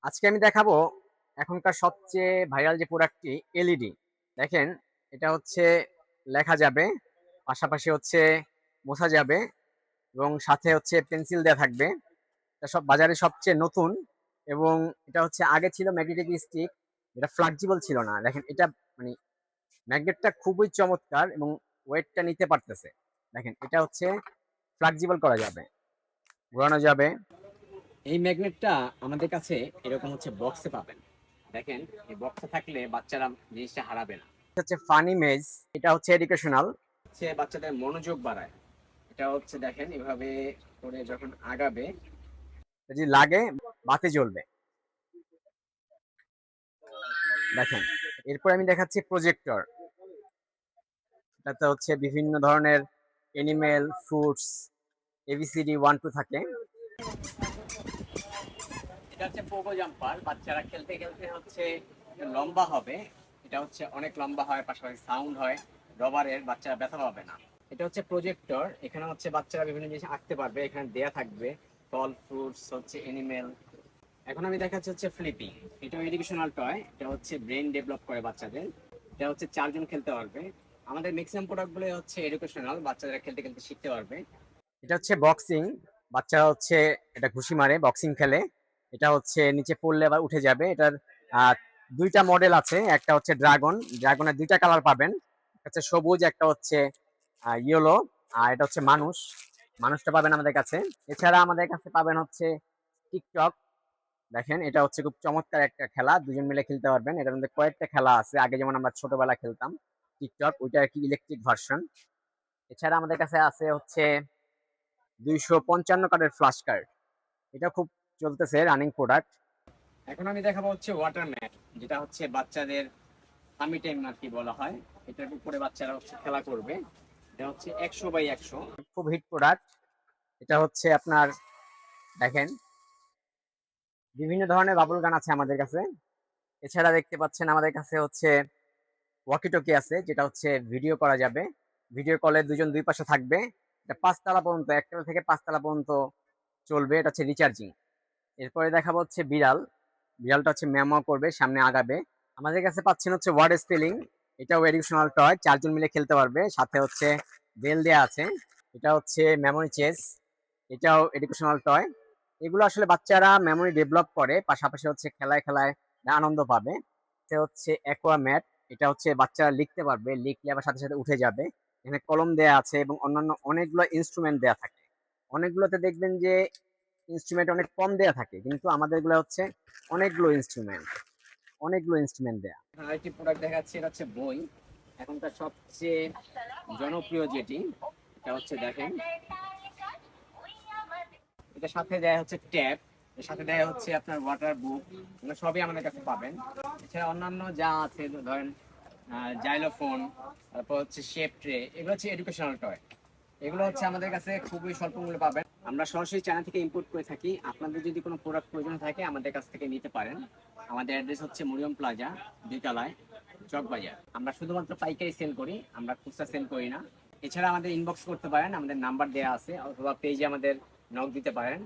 আজকে আমি দেখাবো এখনকার সবচেয়ে ভাইরাল যে প্রোডাক্টটি এলইডি। দেখেন, এটা হচ্ছে লেখা যাবে, পাশাপাশি হচ্ছে মোছা যাবে এবং সাথে হচ্ছে পেন্সিল দেওয়া থাকবে। এটা সব বাজারে সবচেয়ে নতুন এবং এটা হচ্ছে আগে ছিল ম্যাগনেটিক স্টিক, এটা ফ্লেক্সিবল ছিল না। দেখেন এটা মানে ম্যাগনেটটা খুবই চমৎকার এবং ওয়েটটা নিতে পারতেছে। দেখেন এটা হচ্ছে ফ্লেক্সিবল করা যাবে, ঘোরানো যাবে। এই ম্যাগনেটটা আমাদের কাছে এরকম হচ্ছে বক্সে পাবেন। দেখেন, এই বক্সে থাকলে বাচ্চারা জিনিসটা হারাবে না। এটা হচ্ছে ফানি মেজ, এটা হচ্ছে এডুকেশনাল, হচ্ছে বাচ্চাদের মনোযোগ বাড়ায়। এটা হচ্ছে দেখেন এভাবে করে যখন আগাবে, যদি লাগে বাতি জ্বলবে। দেখেন, এরপর আমি দেখাচ্ছি প্রজেক্টর। এটাতে হচ্ছে বিভিন্ন ধরনের এনিমেল, ফ্রুটস, এবিসিডি 1 2 থাকে। এটা হচ্ছে পোগো জাম্পার, বাচ্চারা খেলতে খেলতে হচ্ছে লম্বা হবে। এটা হচ্ছে অনেক লম্বা হয়, পাশাপাশি সাউন্ড হয় রবারের, বাচ্চারা ব্যথা পাবে না। এটা হচ্ছে প্রজেক্টর, এখানে হচ্ছে বাচ্চারা বিভিন্ন জিনিস আঁকতে পারবে, এখানে দেয়া থাকবে ফল, ফ্রুটস, হচ্ছে এনিমেল। এখন আমি দেখাচ্ছি হচ্ছে ফ্লিপি। এটা এডুকেশনাল টয়, এটা হচ্ছে ব্রেন ডেভেলপ করে বাচ্চাদের। এটা হচ্ছে 4 জন খেলতে পারবে। আমাদের ম্যাক্সিমাম প্রোডাক্টগুলো হচ্ছে এডুকেশনাল, বাচ্চারা খেলতে খেলতে শিখতে পারবে। এটা হচ্ছে বক্সিং, বাচ্চারা হচ্ছে এটা ঘুষি মারে, বক্সিং খেলে। এটা হচ্ছে নিচে পড়লে আবার উঠে যাবে। এটার আহ, 2টা মডেল আছে, একটা হচ্ছে ড্রাগন, ড্রাগনের 2টা কালার পাবেন, একটা হচ্ছে সবুজ, একটা হচ্ছে ইয়েলো। আর এটা হচ্ছে মানুষ, মানুষটা পাবেন আমাদের কাছে। এছাড়া আমাদের কাছে পাবেন হচ্ছে টিকটক। দেখেন এটা হচ্ছে খুব চমৎকার একটা খেলা, 2জন মিলে খেলতে পারবেন। এটার মধ্যে কয়েকটা খেলা আছে, আগে যেমন আমরা ছোটবেলা খেলতাম টিকটক, ওইটা আর কি ইলেকট্রিক ভার্সন। এছাড়া আমাদের কাছে আছে হচ্ছে 255 কার্ডের ফ্ল্যাশ কার্ড, এটা খুব চলতেছে রানিং প্রোডাক্ট। এখন আমি দেখাবো হচ্ছে ওয়াটার ম্যাট, যেটা হচ্ছে বাচ্চাদের ফার্মি টাইম আর কি বলা হয়। এটার উপরে বাচ্চারা হচ্ছে খেলা করবে। এটা হচ্ছে 100 বাই 100, খুব হিট প্রোডাক্ট। এটা হচ্ছে আপনার দেখেন বিভিন্ন ধরনের বাবল গান আছে আমাদের কাছে। এছাড়া দেখতে পাচ্ছেন আমাদের কাছে হচ্ছে ওয়াকিটকি আছে, যেটা হচ্ছে ভিডিও করা যাবে। ভিডিও কলে 2জন 2 পাশে থাকবে। এটা 5 তলা পর্যন্ত, 1 তলা থেকে 5 তলা পর্যন্ত চলবে। এটা হচ্ছে রিচার্জিং। এরপরে দেখাবো হচ্ছে বিড়াল। বিড়ালটা হচ্ছে ম্যাও করবে, সামনে আগাবে। আমাদের কাছে পাচ্ছেন হচ্ছে ওয়ার্ড স্পেলিং, এটাও এডুকেশনাল টয়, 4 জন মিলে খেলতে পারবে। সাথে হচ্ছে বেল দেয়া আছে। এটা হচ্ছে মেমোরি চেস, এটাও এডুকেশনাল টয়। এগুলো আসলে বাচ্চারা মেমোরি ডেভেলপ করে, পাশাপাশি হচ্ছে খেলায় খেলায় আনন্দ পাবে। এটা হচ্ছে অ্যাকোয়া ম্যাট, এটা হচ্ছে বাচ্চারা লিখতে পারবে, লিখলে আবার সাথে সাথে উঠে যাবে। এখানে কলম দেয়া আছে এবং অন্যান্য অনেকগুলো ইনস্ট্রুমেন্ট দেয়া থাকে। অনেকগুলোতে দেখবেন যে ইনস্ট্রুমেন্ট অনেক কম দেয়া থাকে, কিন্তু আমাদের গুলো হচ্ছে অনেকগুলো ইনস্ট্রুমেন্ট, অনেকগুলো ইনস্ট্রুমেন্ট দেয়া। আরেকটি প্রোডাক্ট দেখাচ্ছি, এটা হচ্ছে বই। এখনকার সবচেয়ে জনপ্রিয় যেটি, এটা হচ্ছে দেখেন, এটা সাথে দেয়া হচ্ছে ট্যাব, এর সাথে দেয়া হচ্ছে আপনার ওয়াটার বুক। এগুলো সবই আমাদের কাছে পাবেন। এছাড়া অন্যান্য যা আছে ধরেন জাইলোফোন, তারপর হচ্ছে শেপ ট্রে, এগুলো হচ্ছে এডুকেশনাল টয়। এগুলো হচ্ছে আমাদের কাছে খুবই স্বল্প মূল্যে পাবেন। আমরা সরাসরি চায়না থেকে ইম্পোর্ট করে থাকি। আপনাদের যদি কোনো প্রোডাক্ট প্রয়োজন থাকে আমাদের কাছ থেকে নিতে পারেন। আমাদের অ্যাড্রেস হচ্ছে মরিয়ম প্লাজা, 2 তলায়, চকবাজার। আমরা শুধুমাত্র পাইকারি সেল করি, আমরা খুচরা সেল করি না। এছাড়া আমাদের ইনবক্স করতে পারেন, আমাদের নাম্বার দেওয়া আছে, অথবা পেজে আমাদের নক দিতে পারেন।